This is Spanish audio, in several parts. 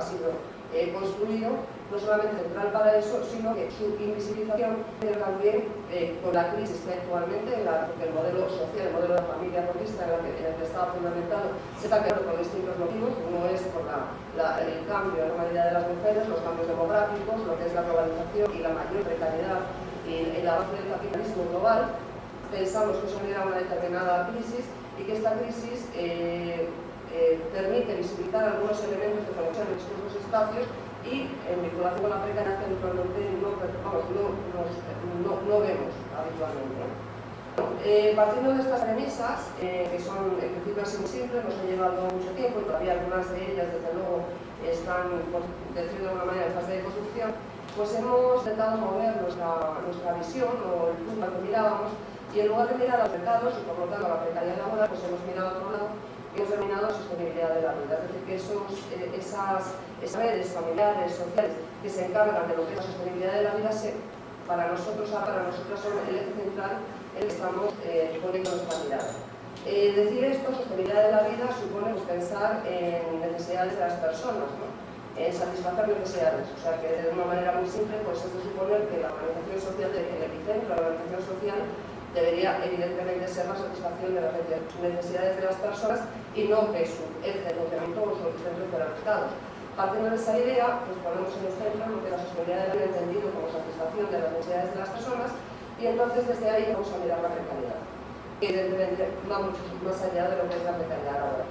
sido construido no solamente central para eso, sino que su invisibilización tiene también con la crisis que actualmente, porque el modelo social, el modelo de la familia ruralista en el que estaba fundamentado, se está quedando por distintos motivos. Uno es por el cambio en la humanidad de las mujeres, los cambios demográficos, lo que es la globalización y la mayor precariedad y el avance del capitalismo global. Pensamos que eso genera una determinada crisis y que esta crisis permite visibilizar algunos elementos de conexión en distintos espacios y en vinculación con la precariedad que habitualmente no vemos habitualmente. Partiendo de estas premisas, que son en principio así muy simples, nos han llevado mucho tiempo y todavía algunas de ellas desde luego están, por decirlo de alguna manera, en fase de construcción, pues hemos intentado mover nuestra visión o el punto al que mirábamos, y en lugar de mirar a los mercados y por lo tanto a la precariedad laboral, pues hemos mirado a otro lado y hemos denominado sostenibilidad de la vida. Es decir, que esas redes familiares, sociales, que se encargan de lo que es la sostenibilidad de la vida, para nosotras son el eje central en el que estamos poniendo nuestra mirada. Decir esto, sostenibilidad de la vida, supone pues, pensar en necesidades de las personas, ¿no? En satisfacer necesidades. O sea que de una manera muy simple, pues esto supone que la organización social, el epicentro de la organización social, debería evidentemente ser la satisfacción de las necesidades de las personas y no que su eje de funcionamiento o su centro fueran los estados. Partiendo de esa idea, pues ponemos en el centro lo que la sostenibilidad de la vida entendido como satisfacción de las necesidades de las personas, y entonces desde ahí vamos a mirar la precariedad, que evidentemente va mucho más allá de lo que es la precariedad ahora.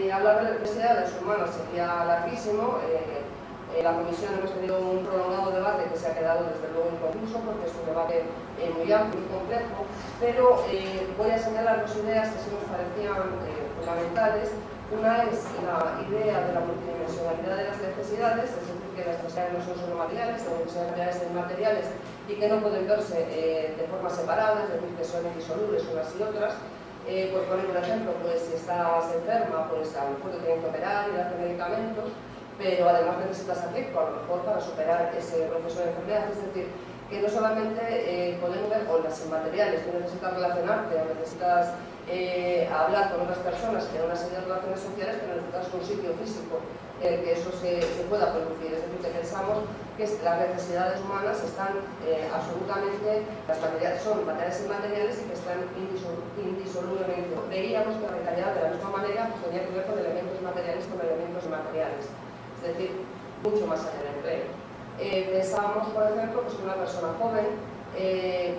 Hablar de las necesidades humanas sería larguísimo. En la comisión hemos tenido un prolongado debate que se ha quedado desde luego inconcluso porque es un debate muy amplio y complejo, pero voy a señalar dos ideas que sí nos parecían fundamentales. Una es la idea de la multidimensionalidad de las necesidades, es decir, que las necesidades no son solo materiales, sino que son necesidades inmateriales y que no pueden verse de forma separada, es decir, que son indisolubles unas y otras. Por poner un ejemplo, pues si estás enferma, pues a lo mejor te tienen que operar y darte medicamentos, pero además necesitas afecto, a lo mejor para superar ese proceso de enfermedad. Es decir, que no solamente podemos ver con las inmateriales, tú necesitas relacionarte o necesitas hablar con otras personas, crear una serie de relaciones sociales, pero necesitas un sitio físico que eso se pueda producir. Es decir, que pensamos que las necesidades humanas están absolutamente, son materiales inmateriales y que están indisolublemente. Veíamos que la precariedad de la misma manera pues, tenía que ver con elementos materiales con elementos inmateriales. Es decir, mucho más allá del empleo. Pensábamos, por ejemplo, pues que una persona joven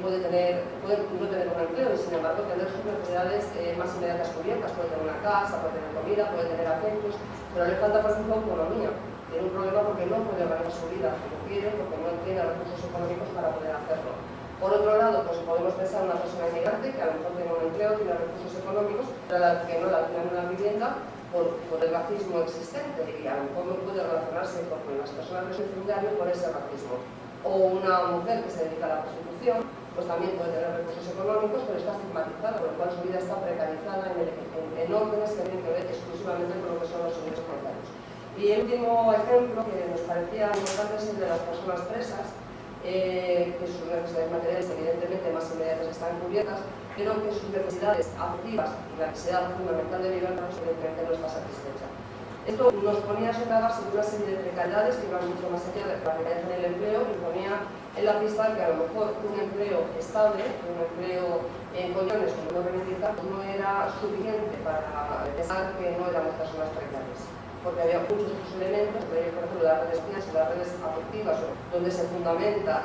puede no tener un empleo y sin embargo tener sus necesidades más inmediatas cubiertas. Puede tener una casa, puede tener comida, puede tener afectos, pero le falta, por ejemplo, autonomía. Tiene un problema porque no puede organizar su vida como quiere, porque no tiene recursos económicos para poder hacerlo. Por otro lado, pues podemos pensar en una persona inmigrante que a lo mejor tiene un empleo, tiene recursos económicos, pero que no la tiene una vivienda por el racismo existente y a lo mejor no puede relacionarse con las personas de su vecindario por ese racismo. O una mujer que se dedica a la prostitución, pues también puede tener recursos económicos, pero está estigmatizada, por lo cual su vida está precarizada en órdenes que tienen que ver exclusivamente con lo que son los ingresos monetarios. Y el último ejemplo que nos parecía importante es el de las personas presas, que sus necesidades materiales evidentemente más inmediatas están cubiertas, pero que sus necesidades afectivas y la necesidad fundamental de libertad evidentemente no está satisfecha. Esto nos ponía sobre la base de una serie de precariedades que iban mucho más allá de la precariedad en el empleo y ponía en la pista que a lo mejor un empleo estable, un empleo en condiciones como no beneficiar, no era suficiente para pensar que no éramos personas precarias. Porque había muchos otros elementos, por ejemplo, las redes sociales y las redes afectivas, donde se fundamenta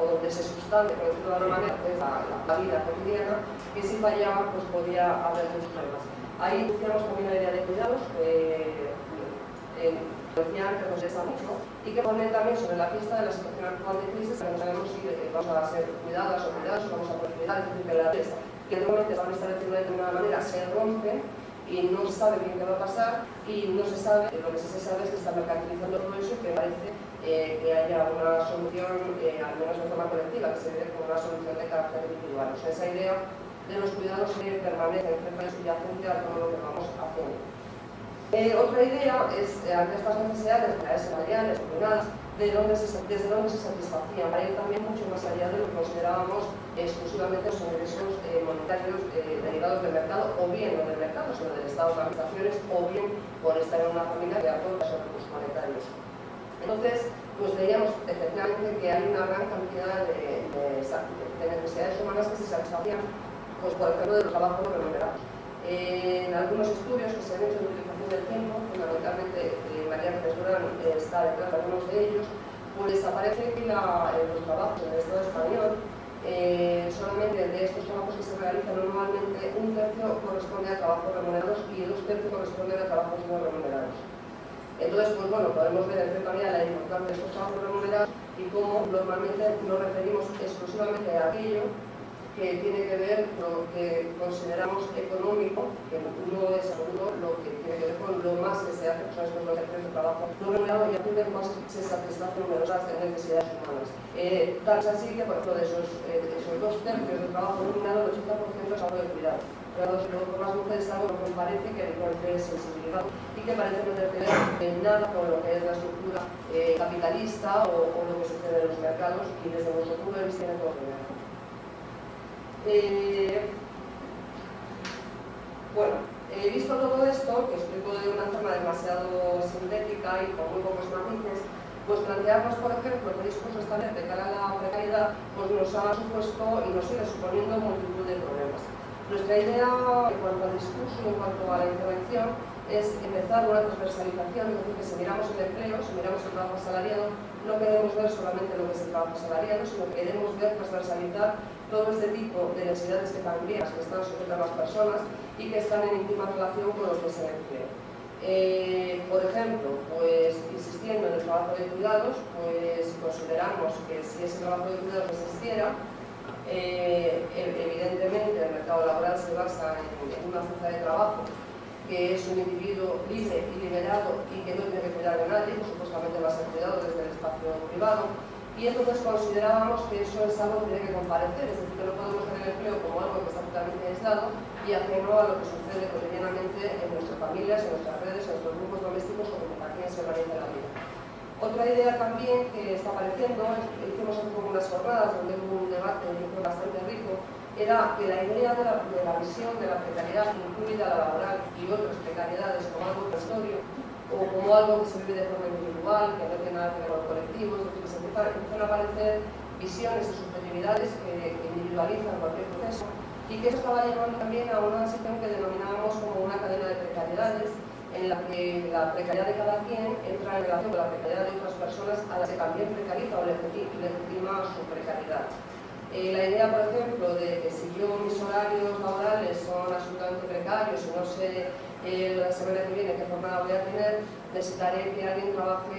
o donde se sustancia, por decirlo de alguna manera, que es la vida cotidiana, que si fallaban, pues podía haber muchos problemas. Ahí iniciamos también la idea de cuidados, que decía antes nos interesa mucho, y que pone también sobre la pista de la situación actual de crisis, que no sabemos si vamos a ser cuidadas o cuidados, o vamos a poder cuidar, es decir, que la pista, que normalmente se van a establecer de determinada manera, se rompen, y no se sabe bien qué va a pasar, y no se sabe, lo que sí se sabe es que está mercantilizando todo eso y que parece que haya una solución, al menos de forma colectiva, que se ve como una solución de carácter individual. O sea, esa idea de los cuidados permanece en subyacente a todo lo que vamos haciendo. Otra idea es, ante estas necesidades materiales ordenadas, desde dónde se satisfacían, para ir también mucho más allá de lo que considerábamos exclusivamente los ingresos monetarios derivados del mercado, o bien no del mercado, sino del Estado de las administraciones, o bien por estar en una familia que aporta esos recursos monetarios. Entonces, pues veíamos efectivamente que hay una gran cantidad de necesidades humanas que se satisfacían, pues por ejemplo, de los trabajos remunerados. En algunos estudios que se han hecho de utilización del tiempo, fundamentalmente María Ángeles Durán está detrás de algunos de ellos, pues aparece que los trabajos en el Estado español, solamente de estos trabajos que se realizan normalmente, un tercio corresponde a trabajos remunerados y 2/3 corresponden a trabajos no remunerados. Entonces, pues bueno, podemos ver en cierta medida la importancia de estos trabajos remunerados y cómo normalmente nos referimos exclusivamente a aquello que tiene que ver con lo que consideramos económico, que no es seguro lo que tiene que ver con lo más que se hace, son estos dos tercios de trabajo no remunerado y a partir del cual se satisfacen numerosas necesidades humanas. Tal es así que, por ejemplo, de esos 2/3 de trabajo no remunerado, el 80% es algo de cuidado. Pero por las mujeres es algo que me parece que es sensibilidad y que parece no tener nada con lo que es la estructura capitalista o lo que sucede en los mercados y desde nuestro punto de vista tiene todo que ver. Bueno, visto todo esto, que explico de una forma demasiado sintética y con muy pocos matices, pues plantearnos, por ejemplo, qué discurso establecer de cara a la precariedad, pues nos ha supuesto y nos sigue suponiendo multitud de problemas. Nuestra idea en cuanto al discurso y en cuanto a la intervención es empezar una transversalización, es decir, que si miramos el empleo, si miramos el trabajo asalariado, no queremos ver solamente lo que es el trabajo asalariado, sino que queremos ver transversalizar todo este tipo de necesidades que también que están sujetas a las personas y que están en íntima relación con lo que es el empleo. Por ejemplo, pues insistiendo en el trabajo de cuidados, pues consideramos que si ese trabajo de cuidados existiera, evidentemente el mercado laboral se basa en una fuerza de trabajo que es un individuo libre y liberado y que no tiene que cuidar de nadie, pues supuestamente va a ser cuidado desde el espacio privado, y entonces considerábamos que eso es algo que tiene que comparecer, es decir, que no podemos ver el empleo como algo que está totalmente aislado y ajeno a lo que sucede cotidianamente en nuestras familias, en nuestras redes, en nuestros grupos domésticos o como también se organiza la vida. Otra idea también que está apareciendo, hicimos hace poco unas jornadas donde hubo un debate bastante rico, era que la idea de la visión de la precariedad, incluida la laboral y otras precariedades como algo transitorio o como algo que se vive de forma individual, que no tiene nada que ver con el colectivo, es decir, que se empiezan a aparecer visiones y subjetividades que individualizan cualquier proceso y que eso estaba llevando también a una situación que denominábamos como una cadena de precariedades en la que la precariedad de cada quien entra en relación con la precariedad de otras personas a las que también precariza o legitima su precariedad. La idea, por ejemplo, de que si yo mis horarios laborales son absolutamente precarios y no sé la semana que viene qué jornada voy a tener, necesitaré que alguien trabaje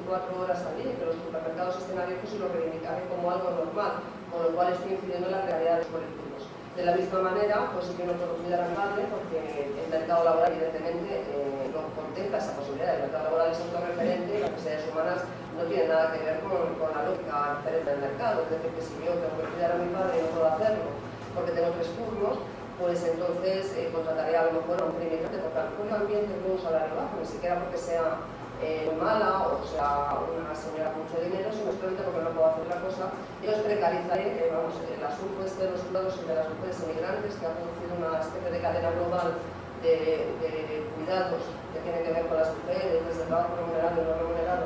24 horas al día y que los supermercados estén abiertos y lo reivindicaré como algo normal, con lo cual estoy incidiendo en la realidad de los colectivos. De la misma manera, pues sí que no puedo cuidar a mi padre porque el mercado laboral evidentemente no contempla esa posibilidad. El mercado laboral es autorreferente y las necesidades humanas no tienen nada que ver con la lógica diferente del mercado. Es decir, que si yo tengo que cuidar a mi padre y no puedo hacerlo porque tengo 3 turnos, pues entonces contrataré a lo mejor a un criminal porque un ambiente con un salario bajo, ni siquiera porque sea muy mala o sea una señora con mucho dinero, sino simplemente porque no puedo hacer otra cosa. Yo os precarizaré el asunto de los cuidados y de las mujeres emigrantes, que ha producido una especie de cadena global de cuidados que tiene que ver con las mujeres, desde el trabajo remunerado y no remunerado,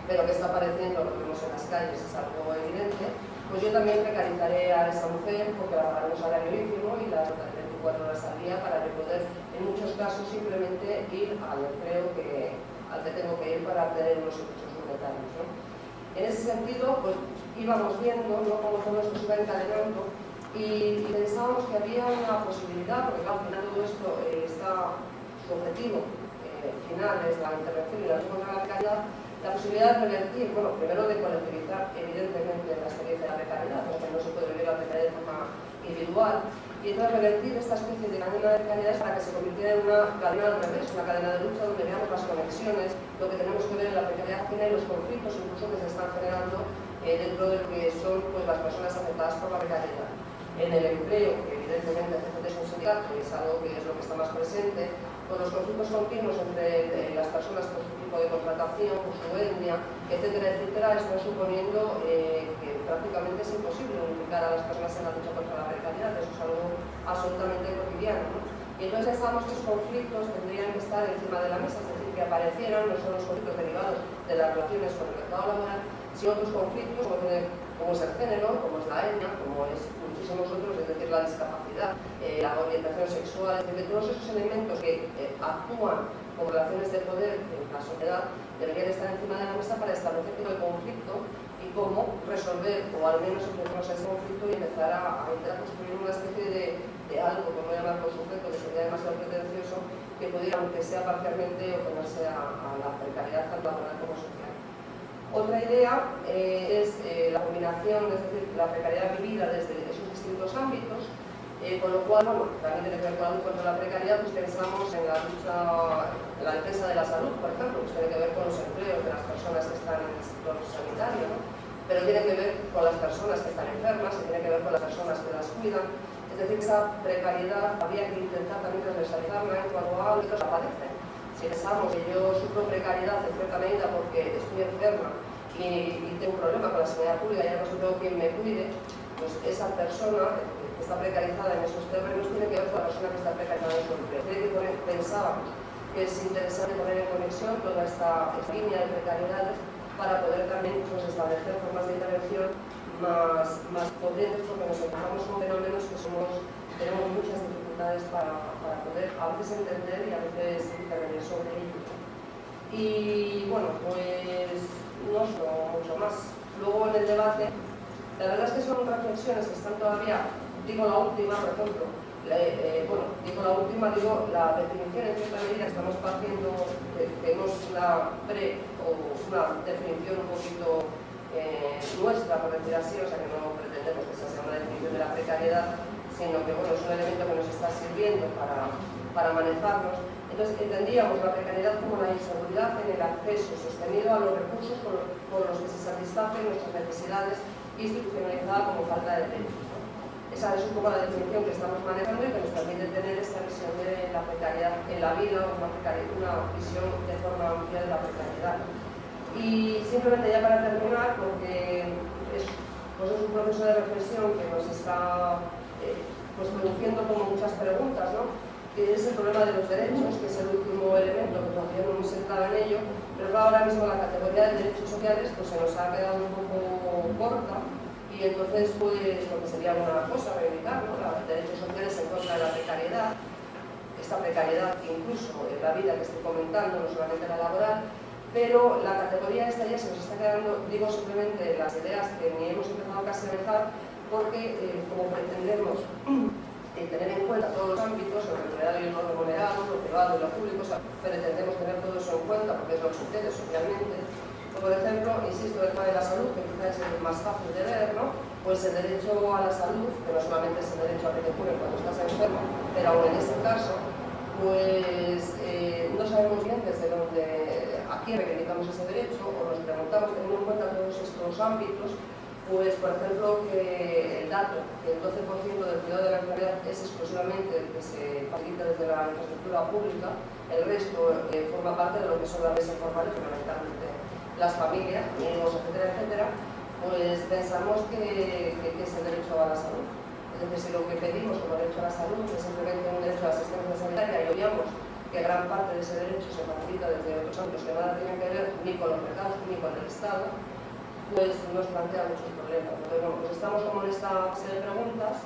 pero que está apareciendo, lo vemos en las calles, es algo evidente. Pues yo también precarizaré a esa mujer porque la pagaré un salario ínfimo y la trataré 24 horas al día para yo poder, en muchos casos, simplemente ir al empleo al que tengo que ir para obtener unos recursos monetarios, ¿no? En ese sentido, pues íbamos viendo, ¿no?, cómo todo esto se iba encadenando y pensábamos que había una posibilidad, porque al final todo esto su objetivo final es la intervención y la lucha contra la precariedad, la posibilidad de revertir, bueno, primero de colectivizar evidentemente la experiencia de la precariedad, porque no se puede vivir la precariedad de forma individual, y entonces revertir esta especie de cadena de precariedades para que se convirtiera en una cadena al revés, una cadena de lucha donde veamos las conexiones, lo que tenemos que ver en la precariedad y los conflictos incluso que se están generando dentro de lo que son pues, las personas afectadas por la precariedad. en el empleo, que evidentemente CGT es un sindicato y es algo que es lo que está más presente, con los conflictos continuos entre las personas por su tipo de contratación, por su etnia, etcétera, etcétera, están suponiendo que prácticamente es imposible unificar a las personas en la lucha contra la precariedad. Eso es algo absolutamente cotidiano, ¿no? Y entonces pensamos que esos conflictos tendrían que estar encima de la mesa, es decir, que aparecieran no solo los conflictos derivados de las relaciones con el mercado laboral, sino otros conflictos como es el género, como es la etnia, como es muchísimos otros, es decir, la discapacidad, la orientación sexual, es decir, todos esos elementos que actúan como relaciones de poder en la sociedad deberían estar encima de la mesa para establecer el conflicto y cómo resolver, o al menos enfrentarnos a ese conflicto y empezar a intentar construir una especie de algo, por no llamar por sujeto, que sería demasiado pretencioso, que pudiera, aunque sea parcialmente, oponerse a la precariedad tanto laboral como social. Otra idea es la combinación, es decir, la precariedad vivida desde esos distintos ámbitos, con lo cual, bueno, también tiene que ver con la lucha contra la precariedad, pues pensamos en la lucha, en la defensa de la salud, por ejemplo, pues tiene que ver con los empleos de las personas que están en el sector sanitario, ¿no? Pero tiene que ver con las personas que están enfermas y tiene que ver con las personas que las cuidan. Es decir, esa precariedad habría que intentar también transversalizarla en cuanto a los que la padecen. Si pensamos que yo sufro precariedad en cierta medida porque estoy enferma y tengo un problema con la sanidad pública y además no tengo quien me cuide, pues esa persona que está precarizada en esos términos tiene que ver con la persona que está precarizada en su empleo. Pensábamos que es interesante poner en conexión toda esta línea de precariedades para poder también pues, establecer formas de intervención más potentes, porque nos encontramos con fenómenos que tenemos muchas dificultades para poder a veces entender y a veces intervenir sobre ellos. Y bueno, pues no es mucho más. Luego en el debate, la verdad es que son reflexiones que están todavía, digo la última, por ejemplo, digo la definición en cierta medida que estamos partiendo, tenemos una definición un poquito nuestra, por decir así, o sea que no pretendemos que esa sea una definición de la precariedad, sino que bueno, es un elemento que nos está sirviendo para manejarnos. Entonces entendíamos la precariedad como la inseguridad en el acceso sostenido a los recursos por los que se satisfacen nuestras necesidades, institucionalizada como falta de derechos. Esa es un poco la definición que estamos manejando y que nos permite tener esta visión de la precariedad en la vida, una visión de forma amplia de la precariedad. Y simplemente ya para terminar, porque es un proceso de reflexión que nos está produciendo como muchas preguntas, ¿no? Que es el problema de los derechos, que es el último elemento que todavía no hemos entrado en ello, pero ahora mismo la categoría de derechos sociales pues, se nos ha quedado un poco corta. Y entonces, pues, lo que sería una cosa, reivindicar, ¿no? Los derechos sociales en contra de la precariedad, esta precariedad incluso en la vida que estoy comentando, no solamente la laboral, pero la categoría esta ya se nos está quedando, digo simplemente las ideas que ni hemos empezado casi a dejar, porque como pretendemos tener en cuenta todos los ámbitos, lo remunerado y lo no remunerado, lo privado y lo público, o sea, pretendemos tener todo eso en cuenta porque es lo que sucede socialmente. Por ejemplo, insisto, el tema de la salud, que quizás es el más fácil de ver, ¿no? Pues el derecho a la salud, que no solamente es el derecho a que te curen cuando estás enfermo, pero aún en este caso, pues no sabemos bien desde dónde, a quién reivindicamos ese derecho, o nos preguntamos, teniendo en cuenta todos estos ámbitos, pues por ejemplo que el dato, que el 12% del cuidado de la enfermedad es exclusivamente el que se facilita desde la infraestructura pública, el resto forma parte de lo que son las redes informales, fundamentalmente las familias, amigos, etcétera, etcétera, pues pensamos que es el derecho a la salud. Es decir, si lo que pedimos como derecho a la salud es simplemente un derecho a la asistencia sanitaria y obviamos que gran parte de ese derecho se facilita desde otros ámbitos que nada tienen que ver ni con los mercados ni con el Estado, pues nos plantea muchos problemas. Entonces, bueno, pues estamos como en esta serie de preguntas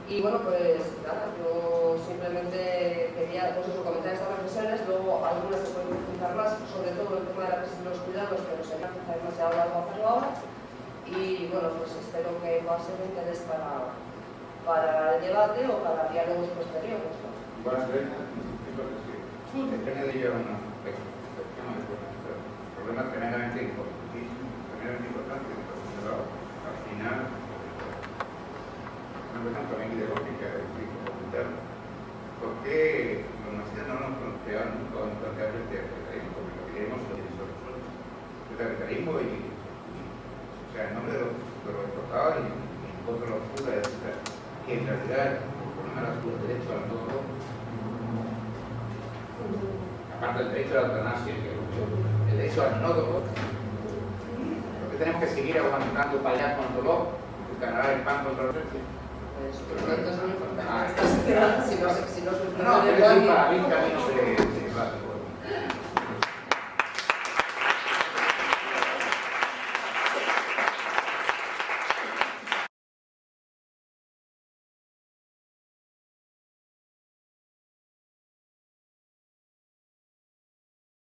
y bueno, pues nada, yo simplemente quería comentar estas reflexiones, luego algunas se pueden profundizar más, sobre todo el tema de la crisis de los cuidados, pero sería quizá demasiado largo hacerlo ahora. Y bueno, pues espero que pueda ser de interés para el debate o para diálogos posteriores, ¿no? Bueno, creo que sí. Depende de ello una reflexión de problemas tremendamente importantes, pero al final una cuestión también ideológica de preguntar por qué los marxistas no nos plantean nunca el capitalismo, porque lo que queremos es el capitalismo o sea, en nombre de los explotados y en contra de los putas, etc. Que hablas tú del derecho al todo, aparte del derecho a la eutanasia, el derecho al no dolor, porque tenemos que seguir aguantando para allá con dolor, ganar el pan contra la ausencia. Por lo tanto, es muy importante esta sociedad, si no se No, pero es para mí un camino de